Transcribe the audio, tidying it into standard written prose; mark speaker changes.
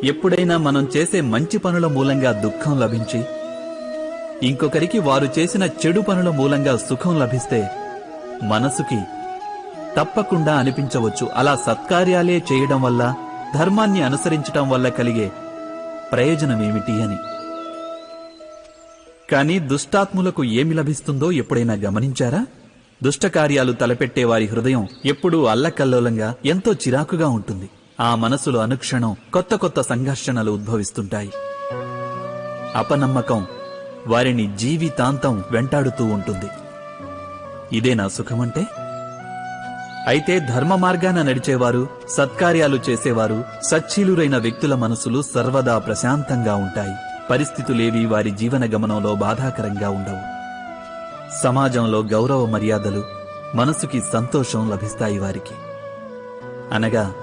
Speaker 1: ఎప్పుడైనా మనం చేసే మంచి పనుల మూలంగా దుఃఖం లభించి ఇంకొకరికి వారు చేసిన చెడు పనుల మూలంగా సుఖం లభిస్తే మనసుకి తప్పకుండా అనిపించవచ్చు, అలా సత్కార్యాలే చేయడం వల్ల, ధర్మాన్ని అనుసరించటం వల్ల కలిగే ప్రయోజనమేమిటి అని. కానీ దుష్టాత్ములకు ఏమి లభిస్తుందో ఎప్పుడైనా గమనించారా? దుష్టకార్యాలు తలపెట్టే వారి హృదయం ఎప్పుడూ అల్లకల్లోలంగా, ఎంతో చిరాకుగా ఉంటుంది. ఆ మనసులో అనుక్షణం కొత్త కొత్త సంఘర్షణలు ఉద్భవిస్తుంటాయి. అపనమ్మకం వారిని జీవితాంతం వెంటాడుతూ ఉంటుంది. ఇదేనా సుఖమంటే? అయితే ధర్మ మార్గాన నడిచేవారు, సత్కార్యాలు చేసేవారు, సచ్చీలురైన వ్యక్తుల మనసులు సర్వదా ప్రశాంతంగా ఉంటాయి. పరిస్థితులేవి వారి జీవన గమనంలో బాధాకరంగా ఉండవు. సమాజంలో గౌరవ మర్యాదలు, మనసుకి సంతోషం లభిస్తాయి వారికి. అనగా